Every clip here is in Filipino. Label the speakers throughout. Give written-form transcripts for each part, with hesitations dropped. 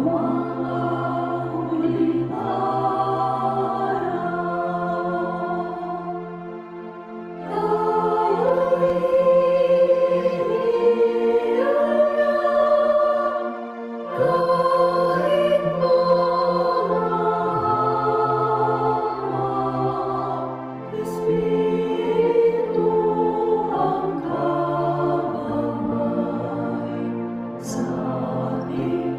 Speaker 1: mga huling araw. Tayo'y hihirap kahit mahamak. Espiritu ang gabay sa ating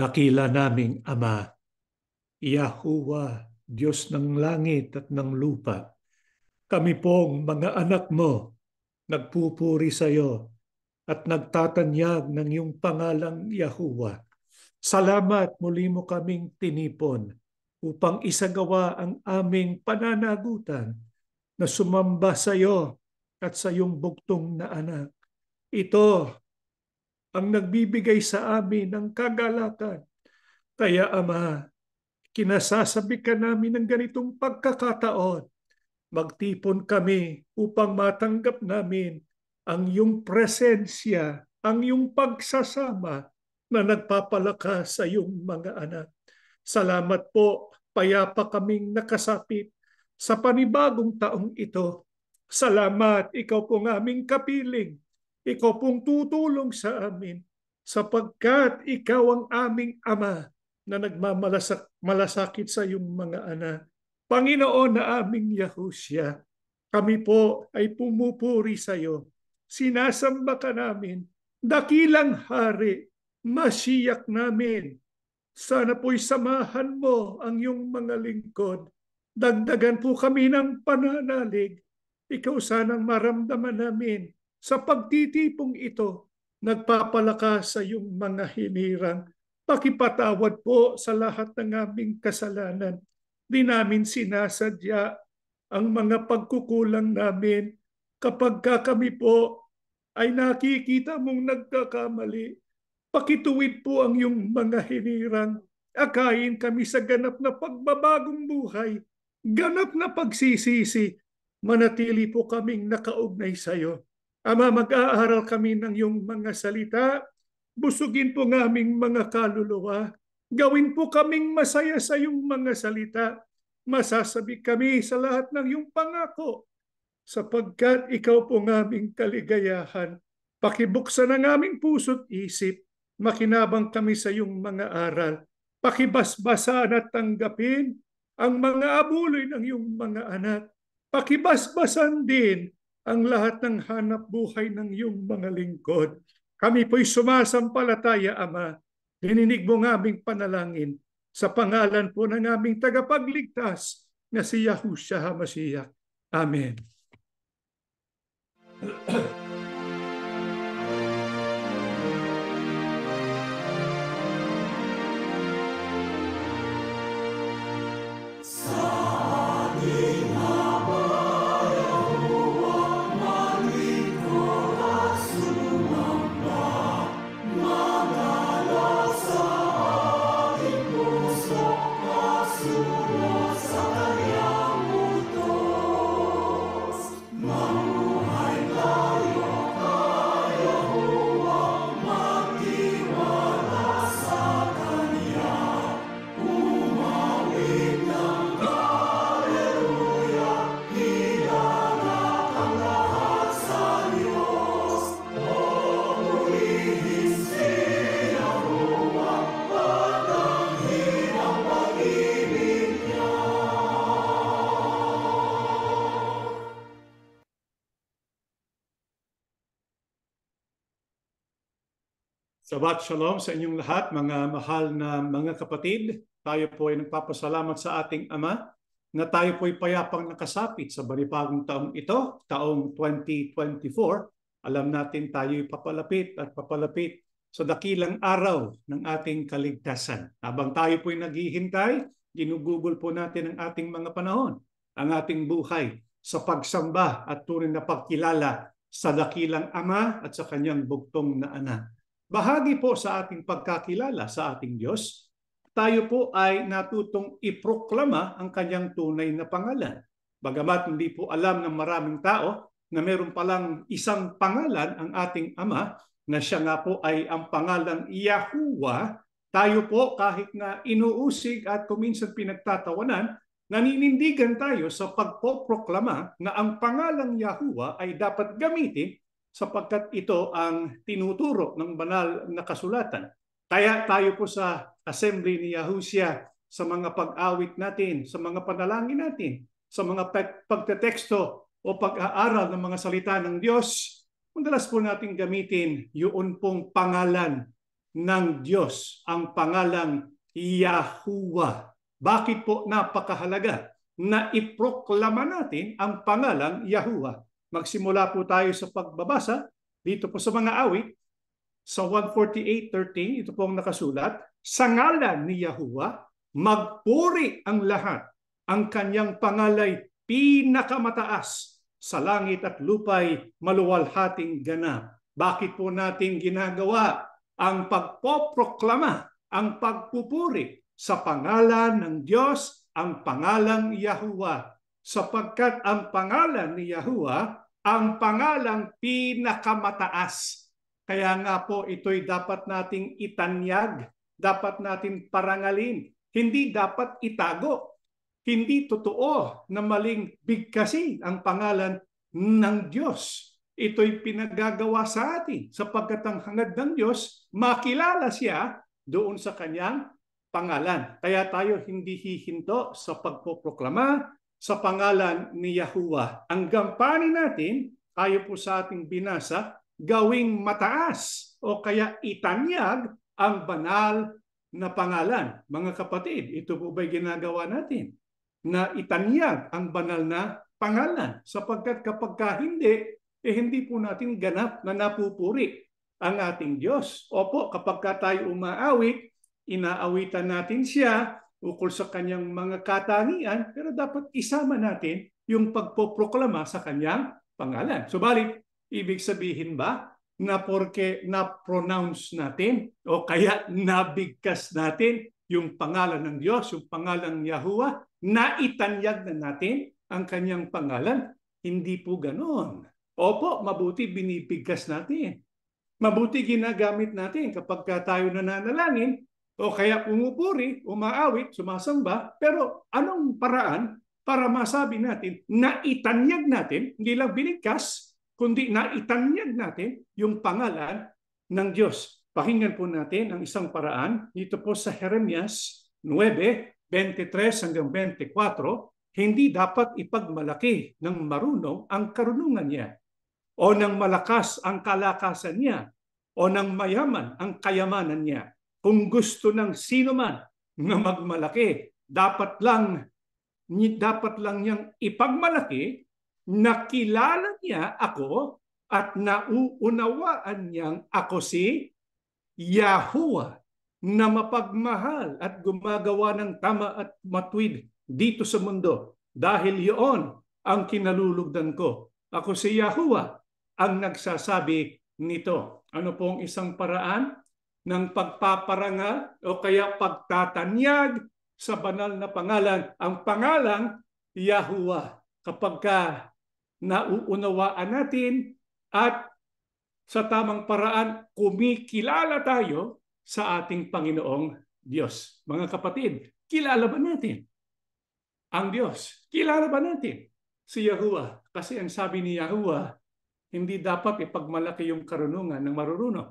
Speaker 2: Dakila naming Ama, Yahuwah, Diyos ng langit at ng lupa, kami pong mga anak mo, nagpupuri sa iyo at nagtatanyag ng iyong pangalang Yahuwah. Salamat muli mo kaming tinipon upang isagawa ang aming pananagutan na sumamba sa iyo at sa iyong bugtong na anak. Ito ang nagbibigay sa amin ng kagalakan. Kaya Ama, kinasasabi ka namin ng ganitong pagkakataon. Magtipon kami upang matanggap namin ang iyong presensya, ang iyong pagsasama na nagpapalakas sa iyong mga anak. Salamat po, payapa kaming nakasapit sa panibagong taong ito. Salamat, ikaw pong aming kapiling. Ikaw pong tutulong sa amin sapagkat ikaw ang aming Ama na nagmamalasakit sa iyong mga anak. Panginoon na aming Yahushua, kami po ay pumupuri sa iyo. Sinasamba ka namin, dakilang hari, Masiyak namin. Sana po'y samahan mo ang iyong mga lingkod. Dagdagan po kami ng pananalig. Ikaw sanang maramdaman namin sa pagtitipong ito, nagpapalakas sa iyong mga hinirang. Pakipatawad po sa lahat ng aming kasalanan. Di namin sinasadya ang mga pagkukulang namin kapag kami po ay nakikita mong nagkakamali. Pakituwid po ang iyong mga hinirang. Akayin kami sa ganap na pagbabagong buhay, ganap na pagsisisi. Manatili po kaming nakaugnay sa iyo. Ama, mag-aaral kami ng iyong mga salita. Busugin po ng aming mga kaluluwa. Gawin po kaming masaya sa iyong mga salita. Masasabi kami sa lahat ng iyong pangako. Sapagkat ikaw po ng aming kaligayahan. Pakibuksan ang aming puso't isip. Makinabang kami sa iyong mga aral. Pakibasbasan at tanggapin ang mga abuloy ng iyong mga anak. Pakibasbasan din ang lahat ng hanap buhay ng iyong mga lingkod. Kami po'y sumasampalataya, Ama. Dininig mo ng aming panalangin sa pangalan po ng aming tagapagligtas na si Yahushua HaMashiach. Amen.
Speaker 1: Soon.
Speaker 2: Shabbat Shalom sa inyong lahat, mga mahal na mga kapatid. Tayo po ay nagpapasalamat sa ating Ama na tayo po ay payapang nakasapit sa banibagong taong ito, taong 2024. Alam natin tayo ay papalapit at papalapit sa dakilang araw ng ating kaligtasan. Habang tayo po ay naghihintay, ginugugol po natin ang ating mga panahon, ang ating buhay sa pagsamba at tunay na pagkilala sa dakilang Ama at sa kanyang bugtong na anak. Bahagi po sa ating pagkakilala sa ating Diyos, tayo po ay natutong iproklama ang kanyang tunay na pangalan. Bagamat hindi po alam ng maraming tao na meron palang isang pangalan ang ating Ama, na siya nga po ay ang pangalang Yahuwah, tayo po kahit na inuusig at kuminsan pinagtatawanan, naninindigan tayo sa pagpoproklama na ang pangalang Yahuwah ay dapat gamitin sapagkat ito ang tinuturo ng banal na kasulatan. Kaya tayo po sa assembly ni Yahushua, sa mga pag-awit natin, sa mga panalangin natin, sa mga pagteteksto o pag-aaral ng mga salita ng Diyos, madalas po natin gamitin yun pong pangalan ng Diyos, ang pangalang Yahuwah. Bakit po napakahalaga na iproklama natin ang pangalang Yahuwah? Magsimula po tayo sa pagbabasa dito po sa mga awit. Sa 148:13, ito po ang nakasulat, sa ngalan ni Yahuwah, magpuri ang lahat. Ang kanyang pangalay pinakamataas sa langit at lupay, maluwalhating ganap. Bakit po natin ginagawa ang pagpoproklama, ang pagpupuri sa pangalan ng Diyos, ang pangalang Yahuwah? Sapagkat ang pangalan ni Yahuwah ang pangalang pinakamataas. Kaya nga po ito'y dapat nating itanyag, dapat natin parangalin, hindi dapat itago. Hindi totoo na maling bigkasin ang pangalan ng Diyos. Ito'y pinagagawa sa atin sapagkat ang hangad ng Diyos, makilala siya doon sa kanyang pangalan. Kaya tayo hindi hihinto sa pagpoproklama sa pangalan ni Yahuwah. Ang gampanin natin, tayo po sa ating binasa, gawing mataas o kaya itanyag ang banal na pangalan. Mga kapatid, ito po ba'y ginagawa natin? Na itanyag ang banal na pangalan. Sapagkat kapag hindi po natin ganap na napupuri ang ating Diyos. Opo, kapag tayo umaawit, inaawitan natin siya ukol sa kanyang mga katangian, pero dapat isama natin yung pagpoproklama sa kanyang pangalan. Subalit, ibig sabihin ba na porke na-pronounce natin o kaya nabigkas natin yung pangalan ng Diyos, yung pangalan ng Yahuwah, na itanyag na natin ang kanyang pangalan? Hindi po ganoon. Opo, mabuti binibigkas natin. Mabuti ginagamit natin kapag tayo nananalangin, o kaya pumupuri, umaawit, sumasamba, pero anong paraan para masabi natin na itanyag natin, hindi lang binigkas, kundi na itanyag natin yung pangalan ng Diyos? Pakinggan po natin ang isang paraan dito po sa Jeremias 9:23 hanggang 24, hindi dapat ipagmalaki ng marunong ang karunungan niya, o ng malakas ang kalakasan niya, o ng mayaman ang kayamanan niya. Kung gusto ng sino man na magmalaki, dapat lang niyang ipagmalaki na kilala niya ako at nauunawaan niyang ako si Yahuwah, na mapagmahal at gumagawa ng tama at matuwid dito sa mundo. Dahil iyon ang kinalulugdan ko. Ako si Yahuwah ang nagsasabi nito. Ano pong isang paraan ng pagpaparangal o kaya pagtatanyag sa banal na pangalan, ang pangalang Yahuwah? Kapag nauunawaan natin at sa tamang paraan kumikilala tayo sa ating Panginoong Diyos. Mga kapatid, kilala ba natin ang Diyos? Kilala ba natin si Yahuwah? Kasi ang sabi ni Yahuwah, hindi dapat ipagmalaki yung karunungan ng marurunong,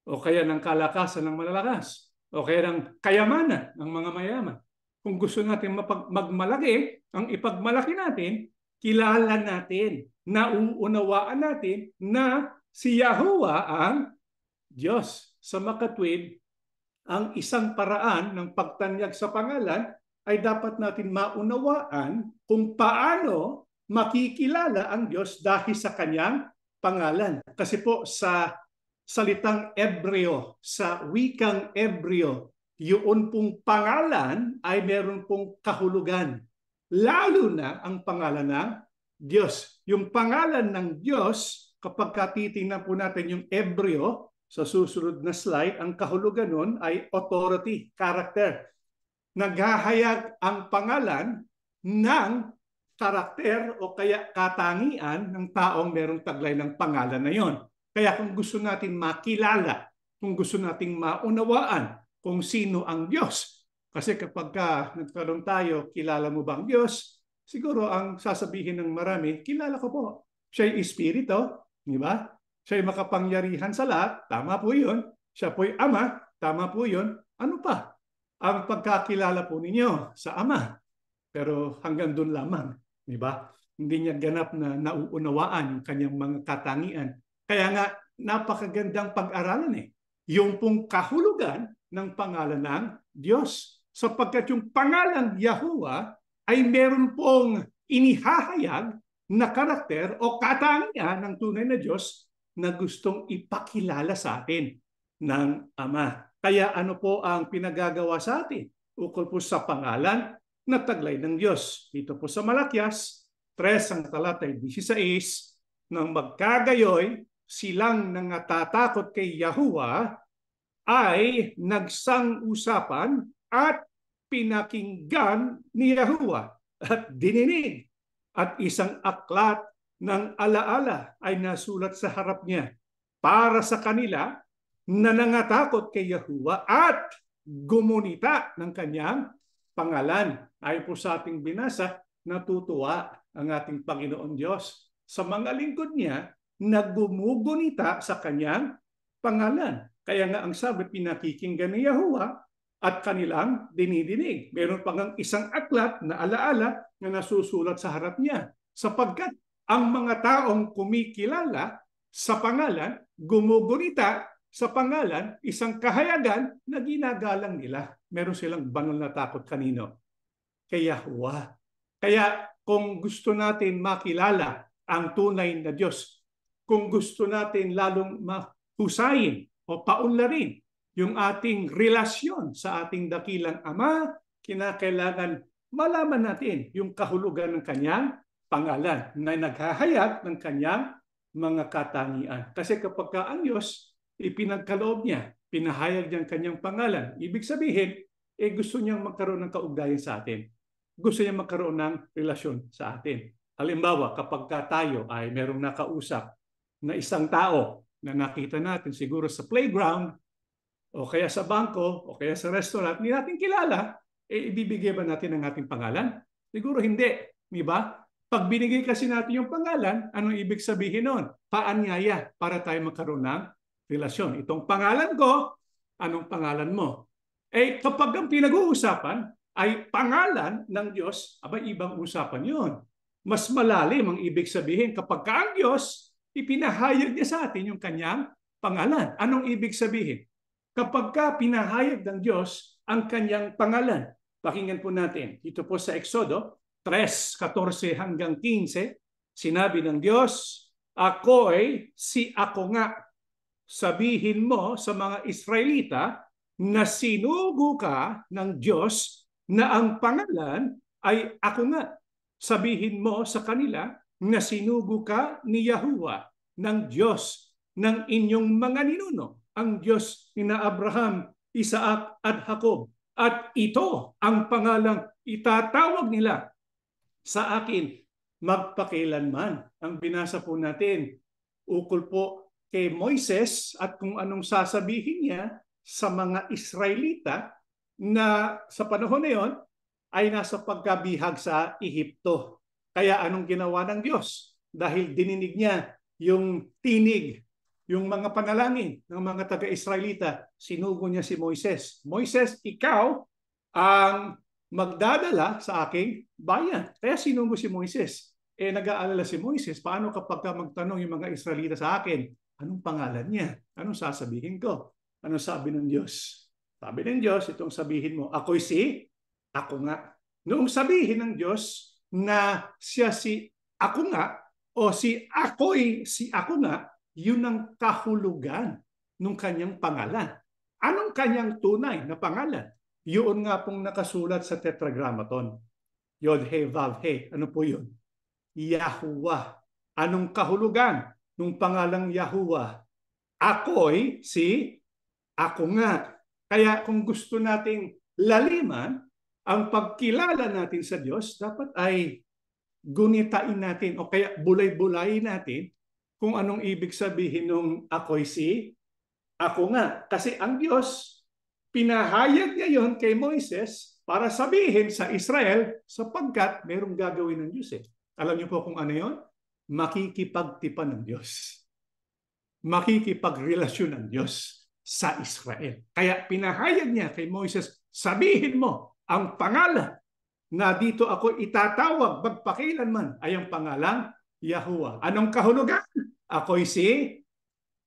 Speaker 2: o kaya ng kalakasan ng malalakas, o kaya ng kayamanan ng mga mayaman. Kung gusto natin magmalaki, ang ipagmalaki natin, kilala natin, nauunawaan natin na si Yahuwah ang Diyos. sa makatwid, ang isang paraan ng pagtanyag sa pangalan ay dapat natin maunawaan kung paano makikilala ang Diyos dahil sa kanyang pangalan. Kasi po sa salitang Ebreo, sa wikang Ebreo, yun pong pangalan ay meron pong kahulugan. Lalo na ang pangalan ng Diyos. Yung pangalan ng Diyos, kapag titingnan po natin yung Ebreo, sa susunod na slide, ang kahulugan nun ay authority, character. Naghahayag ang pangalan ng karakter o kaya katangian ng taong merong taglay ng pangalan na yon. Kaya kung gusto natin makilala, kung gusto nating maunawaan kung sino ang Diyos, kasi kapag nagtanong tayo, kilala mo bang Diyos? Siguro ang sasabihin ng marami, kilala ko po. Siya'y espiritu, di ba? Siya'y makapangyarihan sa lahat, tama po yun. Siya po'y Ama, tama po yun. Ano pa? Ang pagkakilala po ninyo sa Ama. Pero hanggang doon lamang, di ba? Hindi niya ganap na nauunawaan yung kanyang mga katangian. Kaya nga, napakagandang pag-aralan eh. Yung pong kahulugan ng pangalan ng Diyos. Sapagkat yung pangalan Yahuwah ay meron pong inihahayag na karakter o katangian ng tunay na Diyos na gustong ipakilala sa atin ng Ama. Kaya ano po ang pinagagawa sa atin? Ukol po sa pangalan na taglay ng Diyos. Dito po sa Malakyas 3 ang talatay 16, nang magkagayoy silang nangatatakot kay Yahuwah ay nagsang-usapan at pinakinggan ni Yahuwah at dininig at isang aklat ng alaala ay nasulat sa harap niya para sa kanila na nangatakot kay Yahuwah at gumunita ng kanyang pangalan. Ayon po sa ating binasa, natutuwa ang ating Panginoon Diyos sa mga lingkod niya na gumugunita sa kanyang pangalan. Kaya nga ang sabi, pinakikinggan ni Yahuwah at kanilang dinidinig. Meron pa ngang isang aklat na alaala na nasusulat sa harap niya. Sapagkat ang mga taong kumikilala sa pangalan, gumugunita sa pangalan, isang kahayagan na ginagalang nila. Meron silang banal na takot kanino? Kay Yahuwah. Kaya kung gusto natin makilala ang tunay na Diyos, kung gusto natin lalong mahusayin o paunlarin yung ating relasyon sa ating dakilang Ama, kinakailangan malaman natin yung kahulugan ng kanyang pangalan na naghahayag ng kanyang mga katangian. Kasi kapag ang Diyos, ipinagkaloob niya, pinahayag niya ang kanyang pangalan, ibig sabihin, gusto niyang magkaroon ng kaugnayan sa atin. Gusto niyang magkaroon ng relasyon sa atin. Halimbawa, kapag tayo ay merong nakausap na isang tao na nakita natin siguro sa playground, o kaya sa bangko, o kaya sa restaurant, hindi natin kilala, ibibigay ba natin ang ating pangalan? Siguro hindi. Di ba? Pag binigay kasi natin yung pangalan, anong ibig sabihin nun? Paanyaya para tayo magkaroon ng relasyon. Itong pangalan ko, anong pangalan mo? Kapag ang pinag-uusapan ay pangalan ng Diyos, ibang usapan yun. Mas malalim ang ibig sabihin kapag ang Diyos, ipinahayag niya sa atin yung kanyang pangalan. Anong ibig sabihin? Kapag pinahayag ng Diyos ang kanyang pangalan, pakinggan po natin. Dito po sa Exodo 3:14 hanggang 15, sinabi ng Diyos, ako'y si ako nga. Sabihin mo sa mga Israelita na sinugo ka ng Diyos na ang pangalan ay ako nga. Sabihin mo sa kanila na sinugo ka ni Yahuwah ng Diyos ng inyong mga ninuno, ang Diyos ni Abraham, Isaac at Jacob. At ito ang pangalang itatawag nila sa akin magpakailanman. Ang binasa po natin ukol po kay Moises at kung anong sasabihin niya sa mga Israelita na sa panahon na yon ay nasa pagkabihag sa Ehipto. Kaya anong ginawa ng Diyos? Dahil dininig niya yung tinig, yung mga panalangin ng mga taga-Israelita, sinugo niya si Moises. Moises, ikaw ang magdadala sa aking bayan. Kaya sinugo si Moises. Nag-aalala si Moises, paano kapag magtanong yung mga Israelita sa akin, anong pangalan niya? Anong sasabihin ko? Ano sabi ng Diyos? Sabi ng Diyos, itong sabihin mo, ako'y si, ako nga. Noong sabihin ng Diyos na siya si ako nga, o si ako nga, yun ang kahulugan ng kanyang pangalan. Anong kanyang tunay na pangalan? Yun nga pong nakasulat sa Tetragrammaton. Yod, He, Vav, He. Ano po yun? Yahuwah. Anong kahulugan ng pangalang Yahuwah? Ako'y si ako nga. Kaya kung gusto nating laliman ang pagkilala natin sa Diyos, dapat ay gunitain natin o kaya bulay-bulayin natin kung anong ibig sabihin ng ako'y si ako nga. Kasi ang Diyos, pinahayag niya yon kay Moises para sabihin sa Israel sapagkat merong gagawin ng Diyos. Alam niyo po kung ano yon? Makikipagtipan ng Diyos. Makikipagrelasyon ng Diyos sa Israel. Kaya pinahayag niya kay Moises, sabihin mo ang pangalan na dito ako itatawag magpakilanman ay ang pangalang Yahuwah. Anong kahulugan? Ako'y si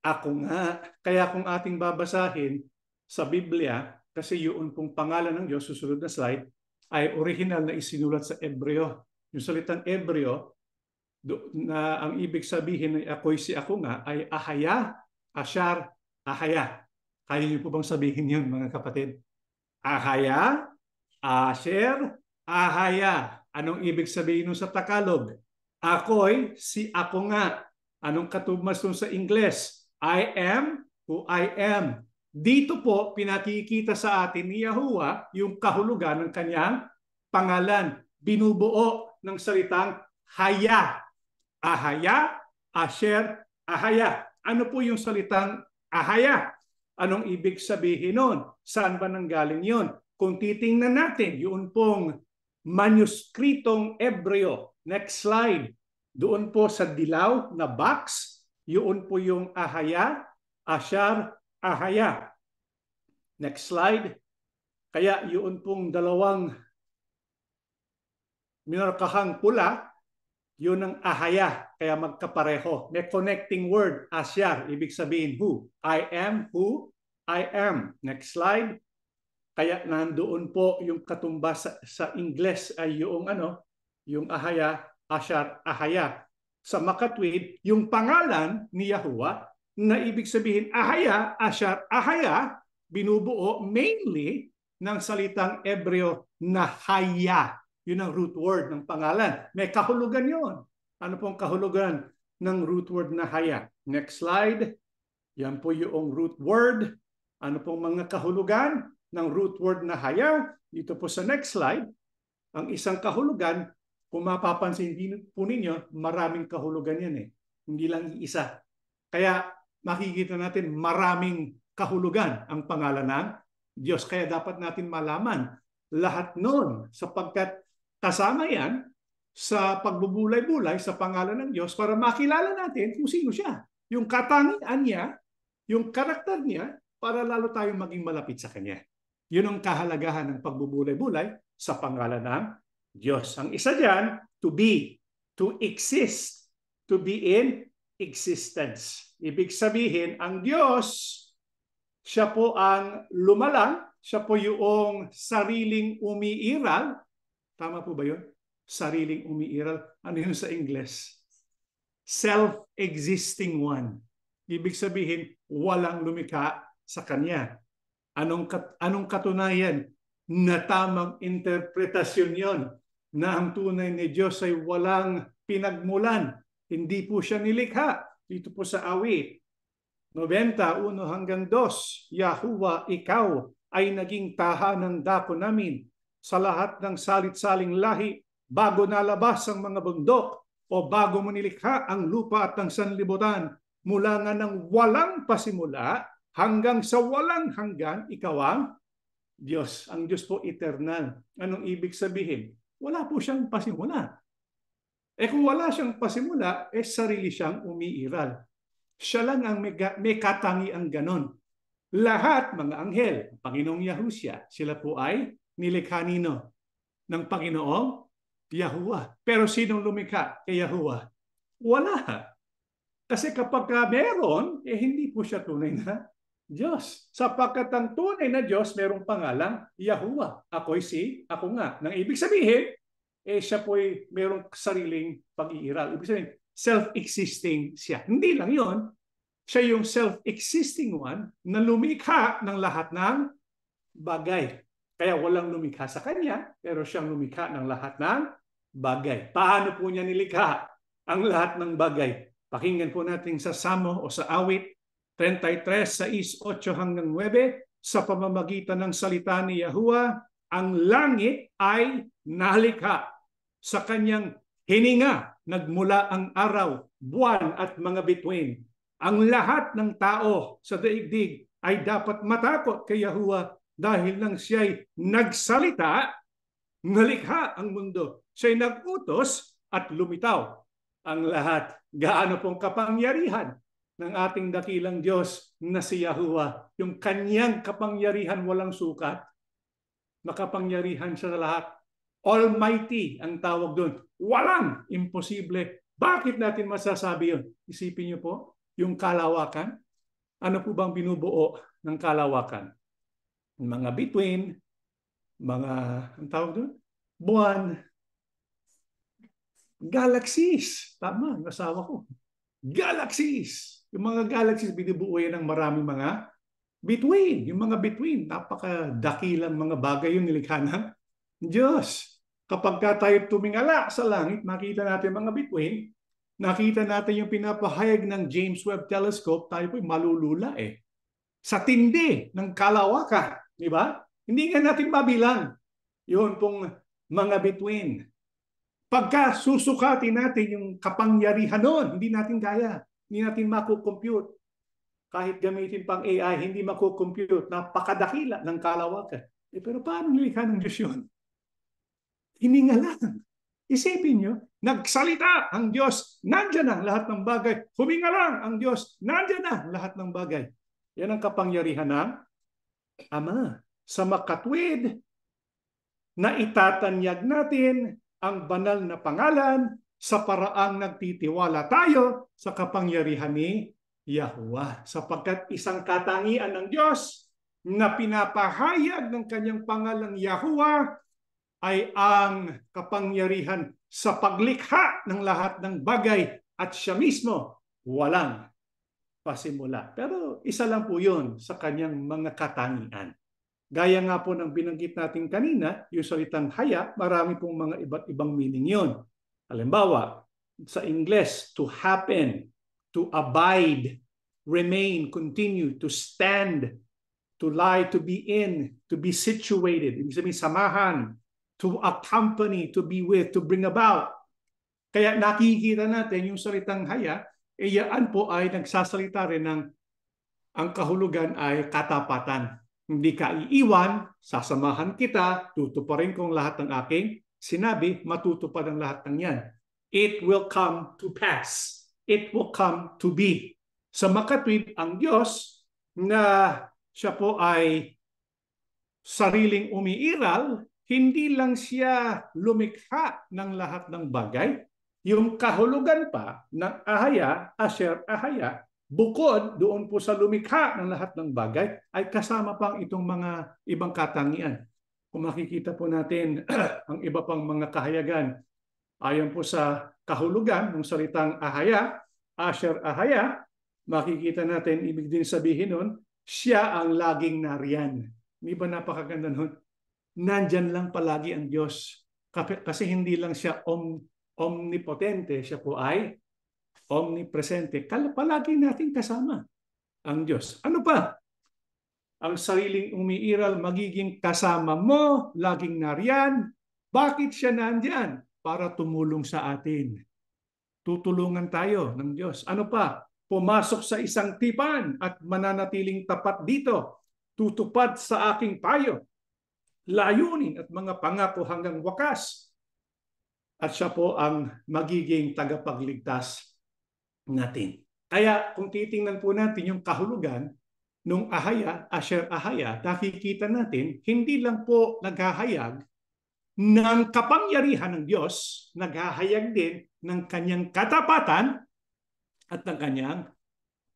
Speaker 2: ako nga. Kaya kung ating babasahin sa Biblia, kasi yun pong pangalan ng Diyos, susunod na slide, ay original na isinulat sa Ebreo. Yung salitang Ebreo, na ang ibig sabihin ng ako'y si ako nga, ay ahaya, asyar, ahaya. Kaya niyo po bang sabihin yun, mga kapatid? Ahaya, asher, ahaya. Anong ibig sabihin nun sa Tagalog? Ako'y si ako nga. Anong katumbas nun sa Ingles? I am who I am. Dito po, pinakikita sa atin ni Yahuwah yung kahulugan ng kanyang pangalan. Binubuo ng salitang haya. Ahaya, asher, ahaya. Ano po yung salitang ahaya? Anong ibig sabihin nun? Saan ba nanggaling yun? Kung titingnan natin, yun pong manuskritong Ebreo. Next slide. Doon po sa dilaw na box, yun po yung ahaya, asyar, ahaya. Next slide. Kaya yun pong dalawang minarkahang pula, yun ang ahaya, kaya magkapareho. May connecting word, asyar, ibig sabihin who. I am who I am. Next slide. Kaya nandoon po yung katumbas sa Ingles ay yung yung ahaya, asyar, ahaya. Sa makatwid, yung pangalan ni Yahuwah na ibig sabihin ahaya, asyar, ahaya, binubuo mainly ng salitang Ebreo na haya. Yun ang root word ng pangalan. May kahulugan yun. Ano pong kahulugan ng root word na haya? Next slide. Yan po yung root word. Ano pong mga kahulugan ng root word na haya? Dito po sa next slide. Ang isang kahulugan, kung mapapansin po ninyo, maraming kahulugan yan eh. Hindi lang isa. Kaya makikita natin maraming kahulugan ang pangalan ng Diyos. Kaya dapat natin malaman lahat nun sapagkat kasama yan sa pagbubulay-bulay sa pangalan ng Diyos para makilala natin kung sino siya. Yung katangian niya, yung karakter niya, para lalo tayong maging malapit sa Kanya. Yun ang kahalagahan ng pagbubulay-bulay sa pangalan ng Diyos. Ang isa dyan, to be, to exist, to be in existence. Ibig sabihin, ang Diyos, siya po ang lumalang, siya po yung sariling umiiral. Tama po ba yun? Sariling umiiral. Ano yun sa Ingles? Self-existing one. Ibig sabihin, walang lumikha sa Kanya. Anong katunayan na tamang interpretasyon yon na ang tunay ni Diyos ay walang pinagmulan. Hindi po siya nilikha. Dito po sa awit 91-2, Yahuwah, ikaw ay naging tahanan dako namin sa lahat ng salit-saling lahi bago nalabas ang mga bundok o bago mo nilikha ang lupa at ang sanlibutan mula nga ng walang pasimula hanggang sa walang hanggan, ikaw ang Diyos. Ang Diyos po eternal. Anong ibig sabihin? Wala po siyang pasimula. Kung wala siyang pasimula, sarili siyang umiiral. Siya lang ang may katangiang ganon. Lahat mga anghel, Panginoong Yahusya, sila po ay nilikha nino ng Panginoong Yahuwah. Pero sinong lumikha kay Yahuwah? Wala. Kasi kapag meron, hindi po siya tunay na Diyos. Sapagkat ang tunay na Diyos merong pangalang Yahuwah. Ako nga. Nang ibig sabihin, siya po'y merong sariling pag-iiral. Ibig sabihin, self-existing siya. Hindi lang yon, siya yung self-existing one na lumikha ng lahat ng bagay. Kaya walang lumikha sa kanya, pero siyang lumikha ng lahat ng bagay. Paano po niya nilikha ang lahat ng bagay? Pakinggan po natin sa Salmo o sa Awit 33:6-8 hanggang 9, sa pamamagitan ng salita ni Yahuwah, ang langit ay nalikha. Sa kanyang hininga, nagmula ang araw, buwan at mga bituin. Ang lahat ng tao sa daigdig ay dapat matakot kay Yahuwah dahil nang siya'y nagsalita, nalikha ang mundo. Siya'y nagutos at lumitaw ang lahat. Gaano pong kapangyarihan ng ating dakilang Diyos na si Yahuwah. Yung kanyang kapangyarihan walang sukat. Makapangyarihan siya sa lahat. Almighty ang tawag doon. Walang imposible. Bakit natin masasabi yun? Isipin niyo po, yung kalawakan. Ano po bang binubuo ng kalawakan? Mga bituin, mga, ang tawag doon? Buwan, galaxies. Tama, ang asawa ko. Galaxies. Yung mga galaxies, binubuo yan ng maraming mga bituin. Yung mga bituin, napakadakilang mga bagay yung nilikha ng Diyos. Kapag tayo tumingala sa langit, makita natin mga bituin, nakita natin yung pinapahayag ng James Webb Telescope, tayo po'y malulula sa tindi ng kalawakan. Di ba? Hindi nga natin mabilang yun pong mga bituin. Pagka susukatin natin yung kapangyarihan nun, hindi natin kaya. Hindi natin makukompute. Kahit gamitin pang AI, hindi makukompute. Napakadakila ng kalawakan. Pero paano nilikha ng Diyos yun? Hininga lang. Isipin nyo, nagsalita ang Diyos, nandyan ang lahat ng bagay. Huminga lang ang Diyos, nandyan ang lahat ng bagay. Yan ang kapangyarihan ng Ama. Sa makatwid, na itatanyag natin ang banal na pangalan sa paraang nagtitiwala tayo sa kapangyarihan ni Yahuwah. Sapagkat isang katangian ng Diyos na pinapahayag ng kanyang pangalang Yahuwah ay ang kapangyarihan sa paglikha ng lahat ng bagay at siya mismo walang pasimula. Pero isa lang po yun sa kanyang mga katangian. Gaya nga po ng binanggit natin kanina, yung salitang haya, marami pong mga iba't ibang meaning yun. Halimbawa, sa Ingles, to happen, to abide, remain, continue, to stand, to lie, to be in, to be situated, ibig sabihin samahan, to accompany, to be with, to bring about. Kaya nakikita natin yung salitang haya, yan po ay nagsasalita rin ng ang kahulugan ay katapatan. Hindi ka iiwan, sasamahan kita, tutuparin kong lahat ng aking sinabi, matutupad ang lahat ng yan. It will come to pass. It will come to be. Sa makatwid, ang Diyos na siya po ay sariling umiiral, hindi lang siya lumikha ng lahat ng bagay, yung kahulugan pa ng Ahaya, Asher Ahaya, bukod doon po sa lumikha ng lahat ng bagay, ay kasama pang itong mga ibang katangian. Kung makikita po natin ang iba pang mga kahayagan, ayon po sa kahulugan ng salitang Ahaya, Asher Ahaya, makikita natin, ibig din sabihin nun, siya ang laging nariyan. Di ba napakaganda nun? Nandyan lang palagi ang Diyos. Kasi hindi lang siya omnipotente, siya po ay omnipresente. Palagi natin kasama ang Diyos. Ano pa? Ang sariling umiiral magiging kasama mo, laging nariyan. Bakit siya nandyan? Para tumulong sa atin. Tutulungan tayo ng Diyos. Ano pa? Pumasok sa isang tipan at mananatiling tapat dito. Tutupad sa aking payo, layunin at mga pangako hanggang wakas. At siya po ang magiging tagapagligtas natin. Kaya kung titingnan po natin yung kahulugan nung Ahaya, Asher Ahaya, nakikita natin, hindi lang po naghahayag ng kapangyarihan ng Diyos, naghahayag din ng kanyang katapatan at ng kanyang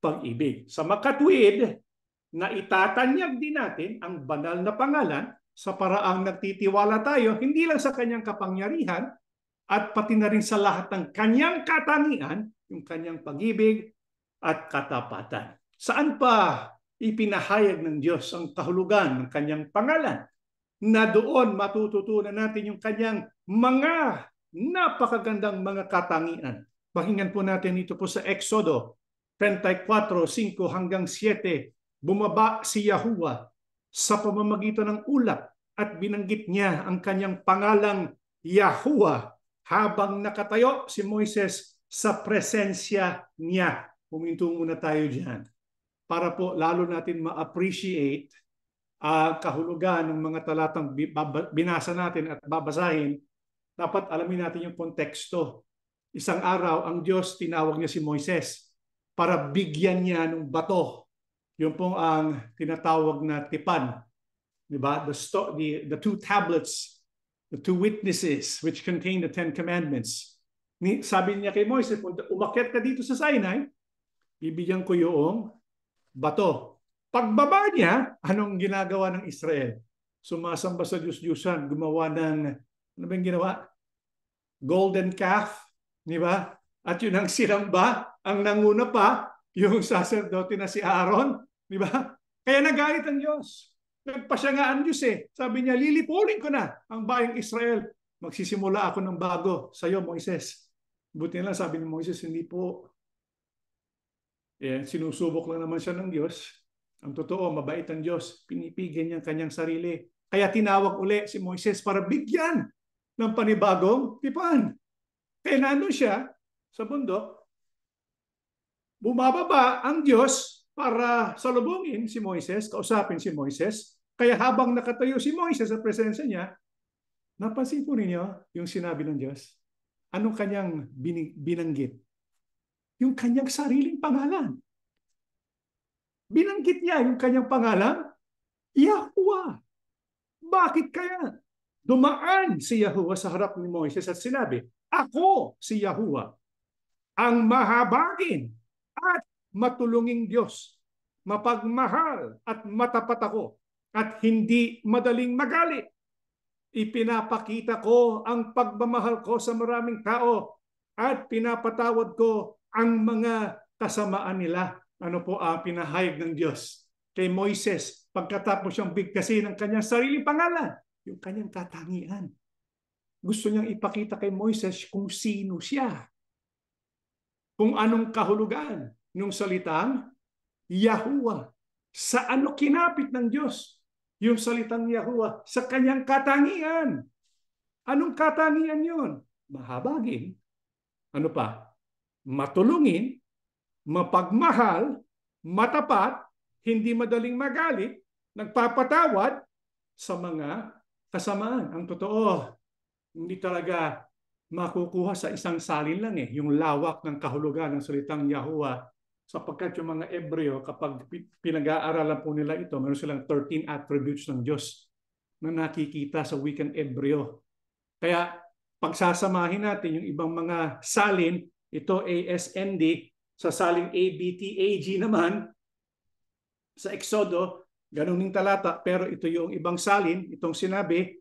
Speaker 2: pag-ibig. Sa makatwid, na itatanyag din natin ang banal na pangalan sa paraang nagtitiwala tayo hindi lang sa kanyang kapangyarihan at pati na rin sa lahat ng kanyang katangian, yung kanyang pag-ibig at katapatan. Saan pa ipinahayag ng Diyos ang kahulugan ng kanyang pangalan? Na doon matututunan natin yung kanyang mga napakagandang mga katangian. Pakinggan po natin ito po sa Exodo 34:5 hanggang 7. Bumaba si Yahuwah sa pamamagitan ng ulap at binanggit niya ang kanyang pangalang Yahuwah habang nakatayo si Moises sa presensya niya. Huminto muna tayo dyan para po lalo natin ma-appreciate kahulugan ng mga talatang binasa natin at babasahin. Dapat alamin natin yung konteksto. Isang araw, ang Diyos tinawag niya si Moises para bigyan niya ng bato. Yung pong ang tinatawag na tipan. Diba? The two tablets, the two witnesses which contain the 10 commandments. Sabi niya kay Moises, umakyat ka dito sa Sinai, bibigyan ko yung bato. Pagbaba niya, anong ginagawa ng Israel? Sumasamba sa Diyos-Diyusan, gumawa ng, ano ba yung ginawa? Golden calf, di ba? At yun ang sinamba, ang nanguna pa, yung sacerdote na si Aaron, di ba? Kaya nagalit ang Diyos. Nagpasya nga ang Diyos eh. Sabi niya, lilipunin ko na ang bayang Israel. Magsisimula ako ng bago sa iyo, Moises. Buti na lang, sabi ni Moises, hindi po. Sinusubok lang naman siya ng Diyos. Ang totoo, mabait ang Diyos. Pinipigyan niya ang kanyang sarili. Kaya tinawag uli si Moises para bigyan ng panibagong tipan. Kaya nandun siya sa bundok. Bumababa ang Diyos para salubungin si Moises, kausapin si Moises. Kaya habang nakatayo si Moises sa presensya niya, napansin po ninyo yung sinabi ng Diyos? Anong kanyang binanggit? Yung kanyang sariling pangalan. Binanggit niya yung kanyang pangalan, Yahuwah. Bakit kaya? Dumaan si Yahuwah sa harap ni Moises at sinabi, ako si Yahuwah, ang mahabagin at matulunging Diyos. Mapagmahal at matapat ako at hindi madaling magalit. Ipinapakita ko ang pagmamahal ko sa maraming tao at pinapatawad ko ang mga kasamaan nila. Ano po ang pinahayag ng Diyos kay Moises pagkatapos siyang bigkasin ng kanyang sariling pangalan, yung kanyang katangian. Gusto niyang ipakita kay Moises kung sino siya. Kung anong kahulugan ng salitang Yahuwah. Sa ano kinapit ng Diyos yung salitang Yahuwah? Sa kanyang katangian. Anong katangian yun? Mahabagin. Ano pa? Matulungin, mapagmahal, matapat, hindi madaling magalit, nagpapatawad sa mga kasamaan. Ang totoo, hindi talaga makukuha sa isang salin lang yung lawak ng kahulugan ng salitang Yahuwah. Sapagkat yung mga Ebreo, kapag pinag-aaralan po nila ito, meron silang 13 attributes ng Diyos na nakikita sa wikang Ebreo. Kaya pagsasamahin natin yung ibang mga salin, ito ASND, sa saling ABTAG naman, sa Exodo, ganun yung talata, pero ito yung ibang salin, itong sinabi,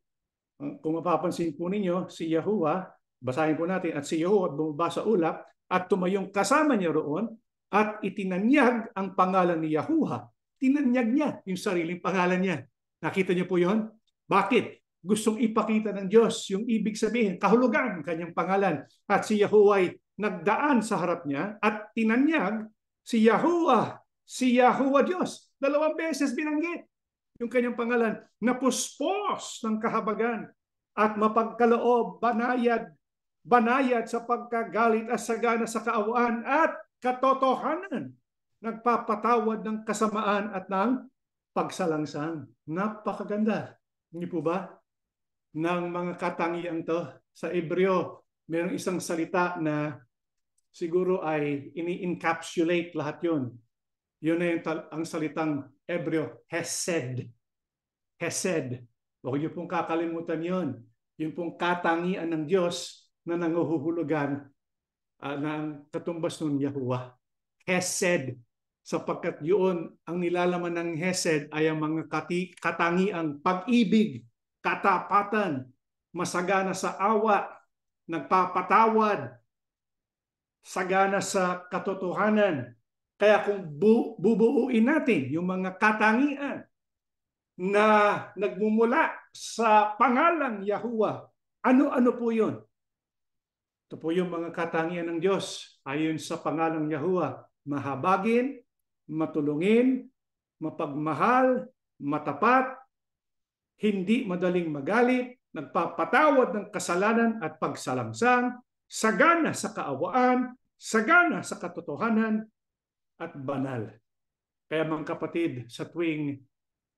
Speaker 2: kung mapapansin po ninyo, si Yahuwah, basahin po natin, at si Yahuwah bumaba sa ulap, at tumayong kasama niya roon, at itinanyag ang pangalan ni Yahuwah. Tinanyag niya yung sariling pangalan niya. Nakita niyo po yon? Bakit? Gustong ipakita ng Diyos yung ibig sabihin, kahulugan ng kanyang pangalan. At si Yahuwah ay nagdaan sa harap niya at tinanyag si Yahuwah Diyos. 2 beses binanggit yung kanyang pangalan. Napuspos ng kahabagan at mapagkaloob, banayad sa pagkagalit at sagana sa kaawaan at katotohanan, nagpapatawad ng kasamaan at ng pagsalangsang. Napakaganda. Hindi po ba? Ng mga katangian to. Sa Hebreo, mayroong isang salita na siguro ay ini-encapsulate lahat yun. Yun na ang salitang Hebreo, Hesed. Hesed. Huwag niyo pong kakalimutan yun. Yung pong katangian ng Diyos na nanguhuhulugan ng katumbas ng Yahuwah. Hesed. sapagkat yun ang nilalaman ng Hesed ay ang mga katangiang pag-ibig, katapatan, masagana sa awa, nagpapatawad, sagana sa katotohanan. Kaya kung bubuuin natin yung mga katangian na nagmumula sa pangalang Yahuwah, ano-ano po yun? Ito po yung mga katangian ng Diyos ayon sa pangalang Yahuwah: mahabagin, matulungin, mapagmahal, matapat, hindi madaling magalit, nagpapatawad ng kasalanan at pagsalangsang, sagana sa kaawaan, sagana sa katotohanan, at banal. Kaya mga kapatid, sa tuwing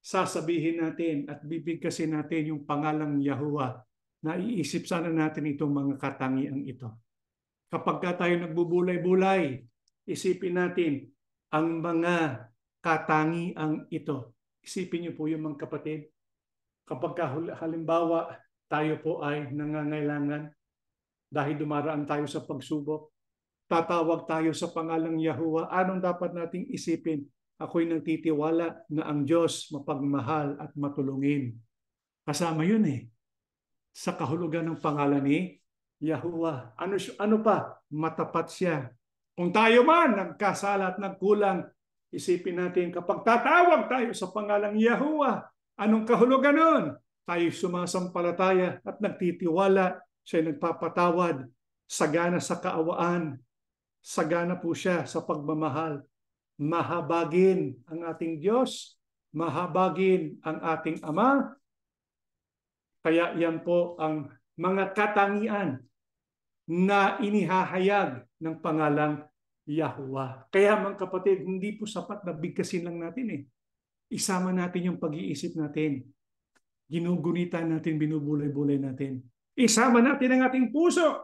Speaker 2: sasabihin natin at bibigkasin natin yung pangalang Yahuwah, naiisip sana natin itong mga katangiang ito. Kapag tayo nagbubulay-bulay, isipin natin ang mga katangiang ito. Isipin niyo po yung mga kapatid, kapag halimbawa tayo po ay nangangailangan dahil dumaraan tayo sa pagsubok, tatawag tayo sa pangalang Yahuwah, anong dapat nating isipin? Ako'y nagtitiwala na ang Diyos mapagmahal at matulungin. Kasama yun sa kahulugan ng pangalan ni Yahuwah. Ano pa? Matapat siya. Kung tayo man nagkasala at nagkulang, isipin natin kapag tatawag tayo sa pangalang Yahuwah, anong kahulugan nun? Tayo sumasampalataya at nagtitiwala, siya nagpapatawad, sagana sa kaawaan, sagana po siya sa pagmamahal. Mahabagin ang ating Diyos, mahabagin ang ating Ama. Kaya yan po ang mga katangian na inihahayag ng pangalang Yahuwah. Kaya mga kapatid, hindi po sapat na bigkasin lang natin Isama natin yung pag-iisip natin. Ginugunitan natin, binubulay-bulay natin. Isama natin ang ating puso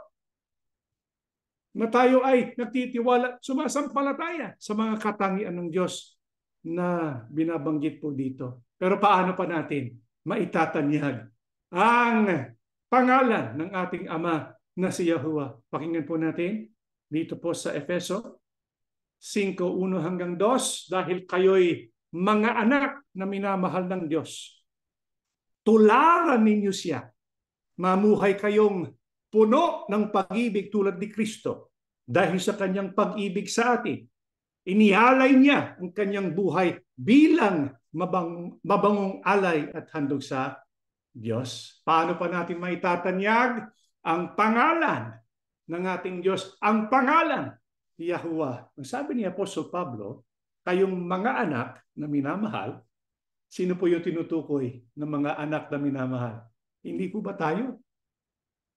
Speaker 2: na tayo ay nagtitiwala, sumasampalataya sa mga katangian ng Diyos na binabanggit po dito. Pero paano pa natin maitatanyag ang pangalan ng ating Ama na si Yahuwah? Pakinggan po natin dito po sa Efeso 5:1-2, dahil kayo'y mga anak na minamahal ng Diyos, tularan ninyo siya, mamuhay kayong puno ng pag-ibig tulad ni Kristo. Dahil sa kanyang pag-ibig sa atin, inialay niya ang kanyang buhay bilang mabangong alay at handog sa Diyos. Paano pa natin maitatanyag ang pangalan ng ating Diyos? Ang pangalan, Yahuwah. Ang sabi ni Apostol Pablo, kayong mga anak na minamahal. Sino po yung tinutukoy ng mga anak na minamahal? Hindi po ba tayo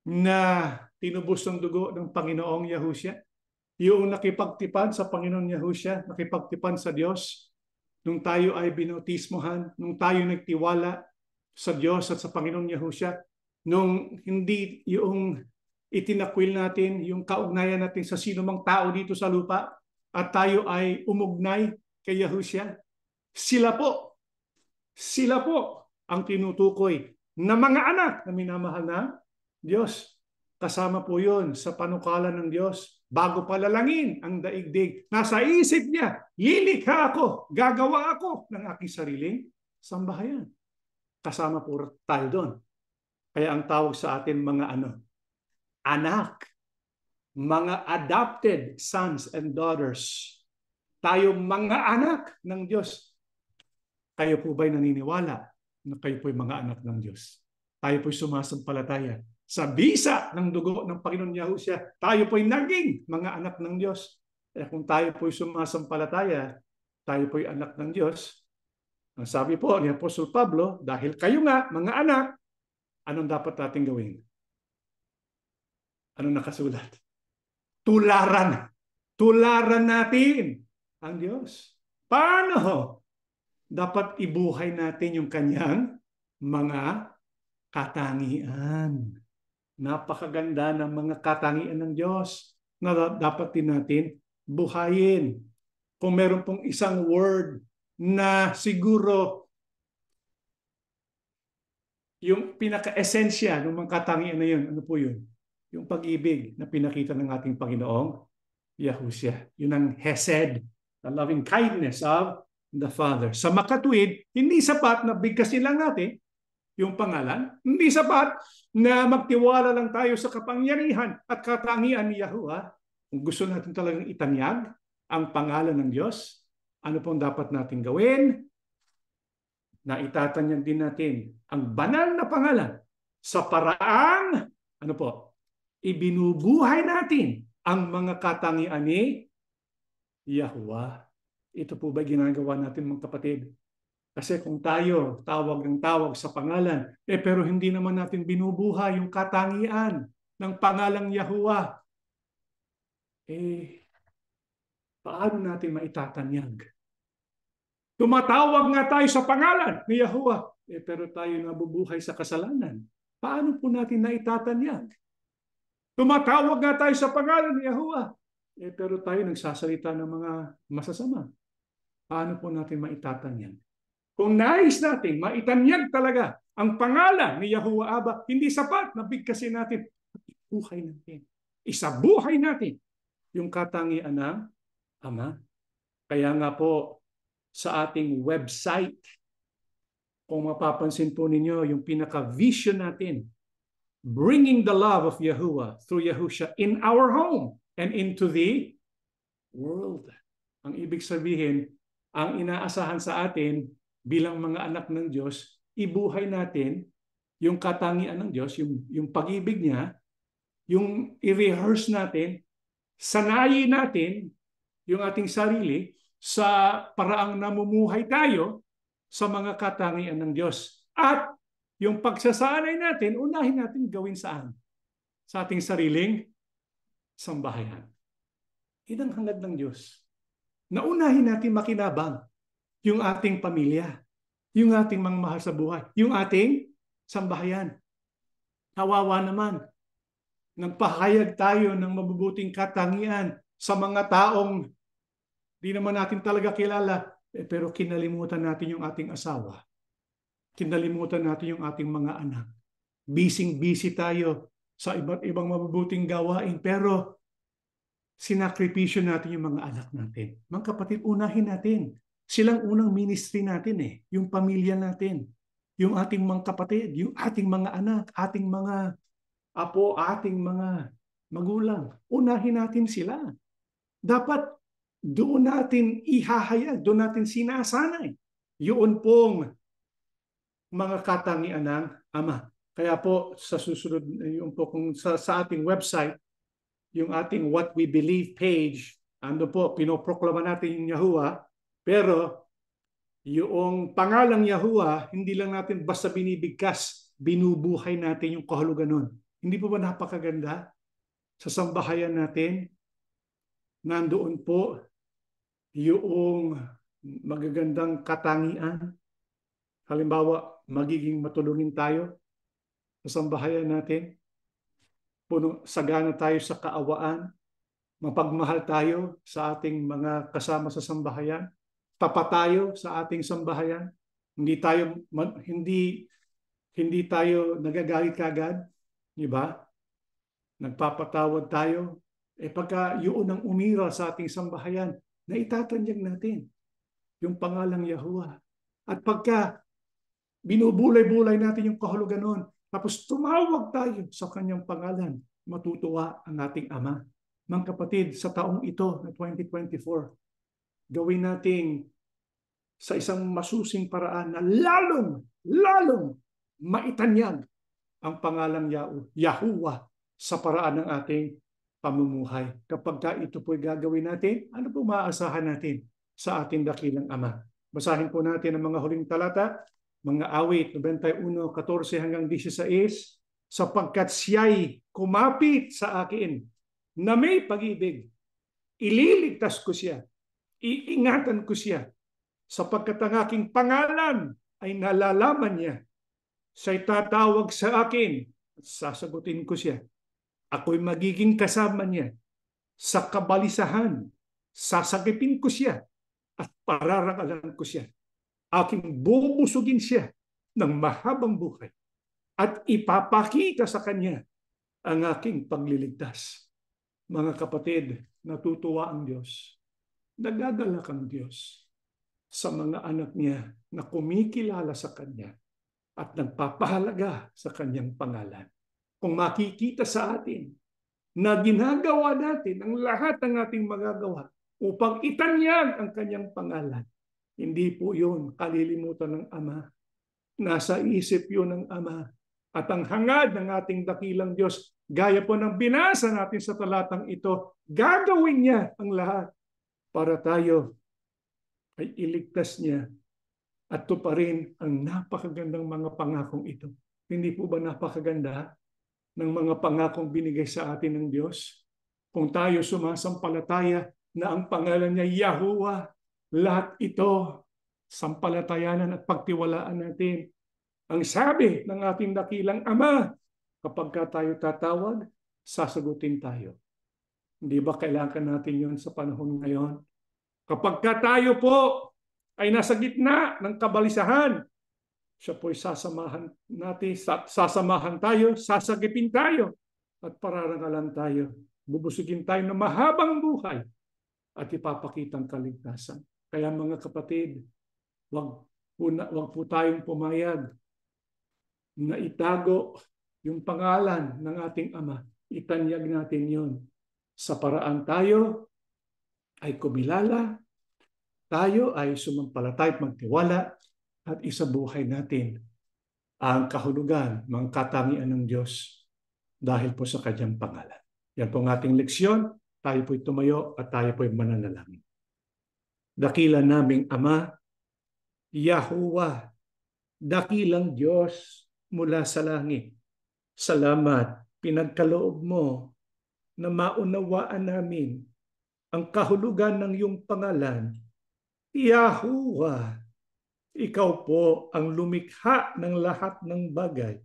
Speaker 2: na tinubos ng dugo ng Panginoong Yahushua? Yung nakipagtipan sa Panginoong Yahushua, nakipagtipan sa Diyos, nung tayo ay binautismohan, nung tayo nagtiwala sa Diyos at sa Panginoong Yahushua, nung hindi yung itinakwil natin, yung kaugnayan natin sa sino mang tao dito sa lupa, at tayo ay umugnay kay Yahushua. Sila po ang tinutukoy na mga anak na minamahal na Diyos. Kasama po yun sa panukalan ng Diyos. Bago palalangin ang daigdig, nasa isip niya, lilikha ako, gagawa ako ng aking sariling sambahayan. Kasama po tayo doon. Kaya ang tawag sa atin mga anak, mga adopted sons and daughters. Tayo mga anak ng Diyos. Kayo po ba'y naniniwala na kayo po'y mga anak ng Diyos? Tayo po'y sumasampalataya sa bisa ng dugo ng Panginoon Yahushua. Tayo po'y naging mga anak ng Diyos. Kaya kung tayo po'y sumasampalataya, tayo po'y anak ng Diyos. Ang sabi po ni Apostol Pablo, dahil kayo nga mga anak, anong dapat natin gawin? Anong nakasulat? Tularan natin ang Diyos. Paano? Dapat ibuhay natin yung kanyang mga katangian. Napakaganda ng mga katangian ng Diyos na dapat din natin buhayin. Kung meron pong isang word na siguro yung pinaka-esensya ng mga katangian na yun, ano po yun? Yung pag-ibig na pinakita ng ating Panginoong Yahushua. Yun ang Hesed. The loving kindness of the Father. Sa makatuwid, hindi sapat na bigkasin lang natin yung pangalan. Hindi sapat na magtiwala lang tayo sa kapangyarihan at katangian ni Yahuwah. Kung gusto natin talagang itanyag ang pangalan ng Diyos, ano pong dapat natin gawin? Na itatanyag din natin ang banal na pangalan sa paraang, ano po, ibinubuhay natin ang mga katangian ni Yahuwah. Ito po ba ginagawa natin mga kapatid? Kasi kung tayo tawag ng tawag sa pangalan, pero hindi naman natin binubuhay yung katangian ng pangalang Yahuwah, paano natin maitatanyag? Tumatawag nga tayo sa pangalan ni Yahuwah, pero tayo nabubuhay sa kasalanan. Paano po natin naitatanyag? Tumatawag nga tayo sa pangalan ni Yahuwah, pero tayo nagsasalita ng mga masasama. Paano po natin maitatanyag? Kung nais natin maitanyag talaga ang pangalan ni Yahuwah Abba, hindi sapat na bigkasin natin. Buhay natin. Isabuhay natin yung katangian ng Ama. Kaya nga po sa ating website, kung mapapansin po ninyo yung pinaka-vision natin, bringing the love of Yahuwah through Yahusha in our home and into the world. Ang ibig sabihin, ang inaasahan sa atin bilang mga anak ng Diyos, ibuhay natin yung katangian ng Diyos, yung pag-ibig niya, yung i-rehearse natin, sanayin natin yung ating sarili sa paraang namumuhay tayo sa mga katangian ng Diyos. At yung pagsasanay natin, unahin natin gawin saan? Sa ating sariling sambahayan. Yan ang hangad ng Diyos. Naunahin natin makinabang yung ating pamilya, yung ating mga mahal sa buhay, yung ating sambahayan. Kawawa naman, nagpahayag tayo ng mabubuting katangian sa mga taong di naman natin talaga kilala, pero kinalimutan natin yung ating asawa. Kinalimutan natin yung ating mga anak. Busy tayo sa iba't ibang mabubuting gawain, pero sinakripisyo natin yung mga anak natin. Mga kapatid, unahin natin. Silang unang ministry natin yung pamilya natin, yung ating mga kapatid, yung ating mga anak, ating mga apo, ating mga magulang. Unahin natin sila. Dapat doon natin ihahayag, doon natin sinasanay. Yun pong mga katangian ng Ama. Kaya po sa susunod, yung po kung sa ating website, yung ating What We Believe page, ando po, pinoproklama natin yung Yahuwah, pero yung pangalang Yahuwah, hindi lang natin basta binibigkas, binubuhay natin yung kahulugan nun. Hindi po ba napakaganda? Sa sambahayan natin, nandoon po yung magagandang katangian. Halimbawa, magiging matulungin tayo sa sambahayan natin. Sagana tayo sa kaawaan. Mapagmahal tayo sa ating mga kasama sa sambahayan. Tapat tayo sa ating sambahayan. Hindi tayo nagagalit kagad, di ba? Nagpapatawad tayo. Pagka yun ang umira sa ating sambahayan, na itatanyag natin yung pangalang Yahuwah. At pagka binubulay-bulay natin yung kahulugan nun, tapos tumawag tayo sa kanyang pangalan, matutuwa ang ating Ama. Mga kapatid, sa taong ito na 2024, gawin natin sa isang masusing paraan na lalong maitanyag ang pangalang Yahuwah sa paraan ng ating pamumuhay. Kapag ito po'y gagawin natin, ano po maaasahan natin sa ating dakilang Ama? Basahin po natin ang mga huling talata, mga awit 91:14 hanggang 16, sapagkat siya'y kumapit sa akin na may pag-ibig, ililigtas ko siya, iingatan ko siya, sapagkat ang aking pangalan ay nalalaman niya. Siya'y tatawag sa akin at sasagutin ko siya. Ako'y magiging kasama niya sa kabalisahan. Sasagipin ko siya at pararangalan ko siya. Aking bubusugin siya ng mahabang buhay at ipapakita sa kanya ang aking pagliligtas. Mga kapatid, natutuwa ang Diyos nagagalak ang Diyos sa mga anak niya na kumikilala sa Kanya at nagpapahalaga sa Kanyang pangalan. Kung makikita sa atin na ginagawa natin ang lahat ng ating magagawa upang itanyag ang Kanyang pangalan, hindi po yun kalilimutan ng Ama. Nasa isip yun ng Ama. At ang hangad ng ating dakilang Diyos, gaya po ng binasa natin sa talatang ito, gagawin niya ang lahat para tayo ay iligtas niya at tuparin ang napakagandang mga pangakong ito. Hindi po ba napakaganda ng mga pangakong binigay sa atin ng Diyos? Kung tayo sumasampalataya na ang pangalan niya Yahuwah, lahat ito sampalatayanan at pagtiwalaan natin. Ang sabi ng ating dakilang Ama, kapag tayo tatawag, sasagutin tayo. Hindi ba kailangan natin yun sa panahon ngayon? Kapag tayo po ay nasa gitna ng kabalisahan, siya po'y sasamahan natin, sasamahan tayo, sasagipin tayo, at pararangalan tayo. Bubusugin tayo ng mahabang buhay at ipapakitang kaligtasan. Kaya mga kapatid, wag po tayong pumayag na itago yung pangalan ng ating Ama. Itanyag natin yun sa paraan tayo ay kumilala, tayo ay sumampalataya at magtiwala at isabuhay natin ang kahulugan ng katangian ng Diyos dahil po sa Kanyang pangalan. Yan po ang ating leksyon. Tayo po'y tumayo at tayo po'y mananalangin. Dakila naming Ama, Yahuwah, dakilang Diyos mula sa langit. Salamat, pinagkaloob mo na maunawaan namin ang kahulugan ng iyong pangalan. Yahuwah, ikaw po ang lumikha ng lahat ng bagay.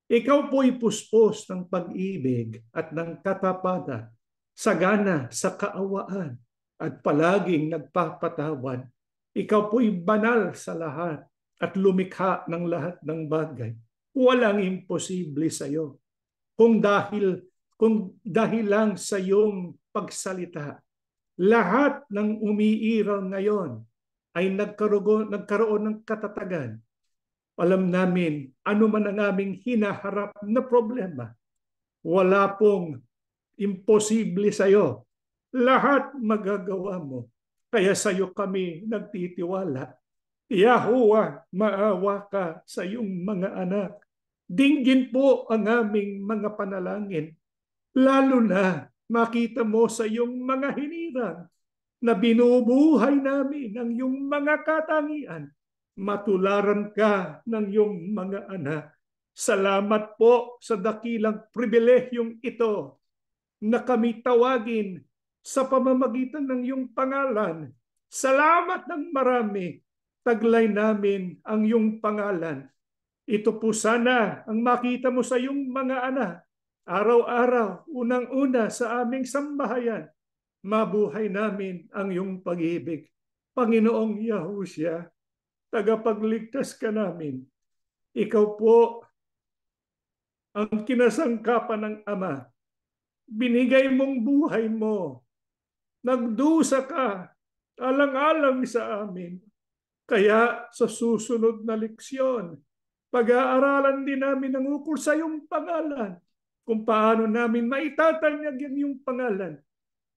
Speaker 2: Ikaw po'y puspos ng pag-ibig at ng katapatan, sagana sa kaawaan at palaging nagpapatawad. Ikaw po'y banal sa lahat at lumikha ng lahat ng bagay. Walang imposible sa iyo. Kung dahil lang sa iyong pagsalita, lahat ng umiiral ngayon ay nagkaroon ng katatagan. Alam namin ano man ang aming hinaharap na problema. Wala pong imposible sa iyo. Lahat magagawa mo. Kaya sa iyo kami nagtitiwala. Yahuwah, maawa ka sa iyong mga anak. Dinggin po ang aming mga panalangin. Lalo na makita mo sa iyong mga hinirang na binubuhay namin ang iyong mga katangian. Matularan ka ng iyong mga anak. Salamat po sa dakilang pribilehiyong ito na kami tawagin sa pamamagitan ng iyong pangalan. Salamat ng marami. Taglay namin ang iyong pangalan. Ito po sana ang makita mo sa iyong mga anak. Araw-araw, unang-una sa aming sambahayan, mabuhay namin ang iyong pag-ibig. Panginoong Yahushua, tagapagligtas ka namin. Ikaw po ang kinasangkapan ng Ama. Binigay mong buhay mo. Nagdusa ka, alang-alang sa amin. Kaya sa susunod na leksyon, pag-aaralan din namin ang ukol sa iyong pangalan. Kung paano namin maitatanyag ang iyong pangalan.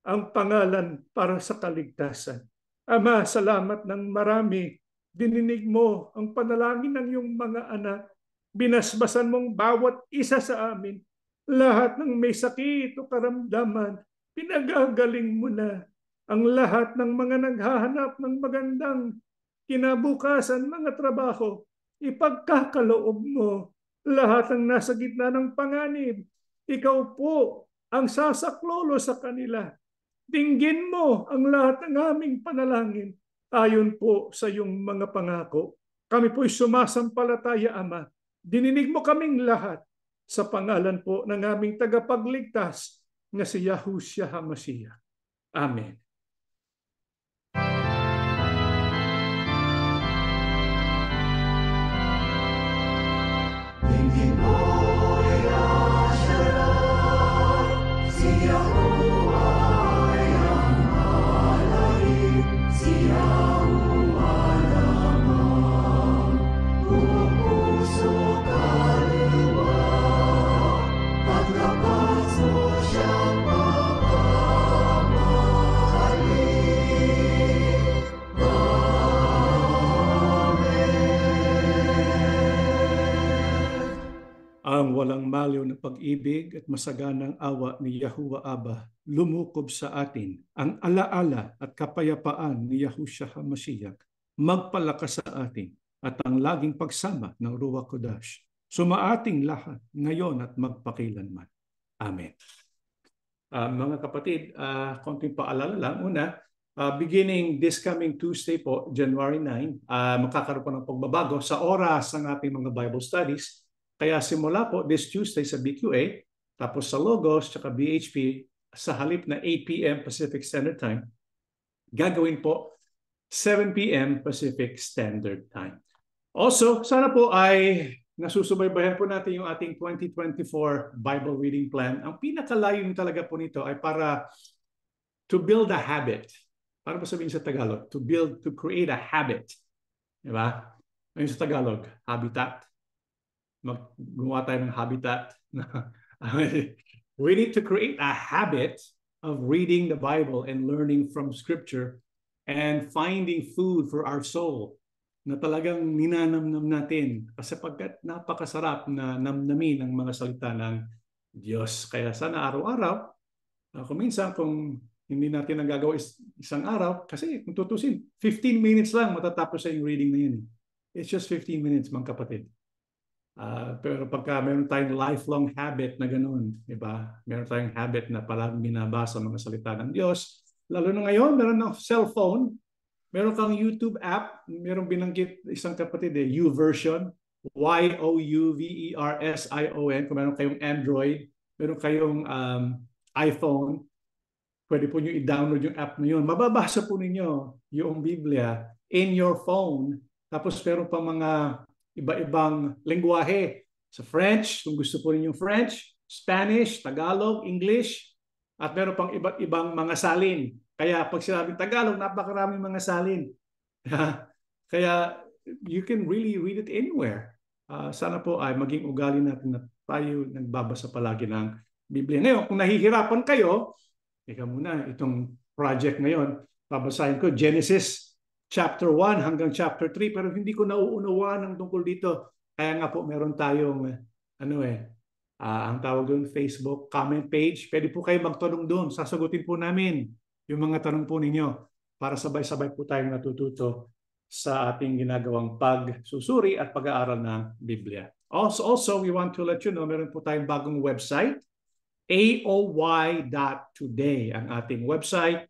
Speaker 2: Ang pangalan para sa kaligtasan. Ama, salamat ng marami. Dininig mo ang panalangin ng iyong mga anak. Binasbasan mong bawat isa sa amin. Lahat ng may sakit o karamdaman, pinagagaling mo na. Ang lahat ng mga naghahanap ng magandang kinabukasan, mga trabaho, ipagkakaloob mo. Lahat ng nasa gitna ng panganib, ikaw po ang sasaklolo sa kanila. Dinggin mo ang lahat ng aming panalangin ayon po sa iyong mga pangako. Kami po'y sumasampalataya, Ama. Dininig mo kaming lahat sa pangalan po ng aming tagapagligtas na si Yahushua HaMashiach. Amen.
Speaker 1: Dinggin mo, Yahshua, si Yahuwah ay ang malalim.
Speaker 2: walang maliw na pag-ibig at masaganang awa ni Yahuwah Abba lumukob sa atin, ang alaala at kapayapaan ni Yahushua HaMashiach magpalakas sa atin, at ang laging pagsama ng Ruach Kodash sumaating lahat ngayon at magpakilanman. Amen. Mga kapatid, konting paalala lang. Una, beginning this coming Tuesday po, January 9, magkakaroon po ng pagbabago sa oras ng ating mga Bible studies. Kaya simula po this Tuesday sa BQA, tapos sa Logos, tsaka BHP, sa halip na 8 p.m. Pacific Standard Time, gagawin po 7 p.m. Pacific Standard Time. Also, sana po ay nasusubaybayan po natin yung ating 2024 Bible Reading Plan. Ang pinakalayon talaga po nito ay para to build a habit. Para po sabihin sa Tagalog, to create a habit. Diba? Ayun sa Tagalog, habitat. Gumawa tayo ng habitat. We need to create a habit of reading the Bible and learning from Scripture and finding food for our soul na talagang ninanamnam natin kasi pagkat napakasarap na namnamin ang mga salita ng Diyos. Kaya sana araw-araw, kung minsan kung hindi natin nagagawa isang araw, kasi kung tutusin, 15 minutes lang matatapos sa yung reading na yun. It's just 15 minutes, mga kapatid. Pero pagka meron tayong lifelong habit na ganun, diba? Meron tayong habit na palaging binabasa mga salita ng Diyos. Lalo na ngayon, meron ng cellphone, meron kang YouTube app, meron binanggit isang kapatid YouVersion, YOUVERSION. Kung meron kayong Android, meron kayong iPhone, pwede po nyo i-download yung app na yun. Mababasa po ninyo yung Biblia in your phone. Tapos meron pa mga iba-ibang lengguwahe. Sa French, kung gusto po ninyong French, Spanish, Tagalog, English, at meron pang iba't ibang mga salin. Kaya pag sinabing Tagalog, napakaraming mga salin. Kaya you can really read it anywhere. Sana po ay maging ugali natin na tayo nagbabasa palagi ng Biblia. Ngayon, kung nahihirapan kayo, ika muna, itong project ngayon, babasahin ko Genesis chapter 1 hanggang chapter 3, pero hindi ko nauunawaan ang tungkol dito. Kaya nga po meron tayong ang tawag doon, Facebook comment page. Pwede po kayo magtanong doon. Sasagutin po namin yung mga tanong po ninyo para sabay-sabay po tayong natututo sa ating ginagawang pagsusuri at pag-aaral ng Biblia. Also, we want to let you know, meron po tayong bagong website, aoy.today ang ating website.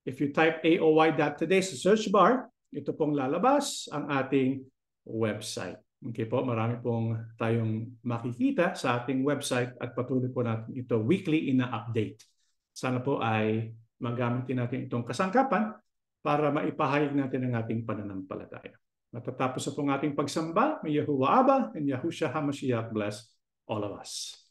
Speaker 2: If you type aoy.today sa search bar, ito pong lalabas ang ating website. Okay po, marami pong tayong makikita sa ating website at patuloy po natin ito weekly ina-update. Sana po ay magamit natin itong kasangkapan para maipahayag natin ang ating pananampalataya. Natatapos na pong ating pagsamba. May Yahuwah Abba and Yahushua HaMashiach bless all of us.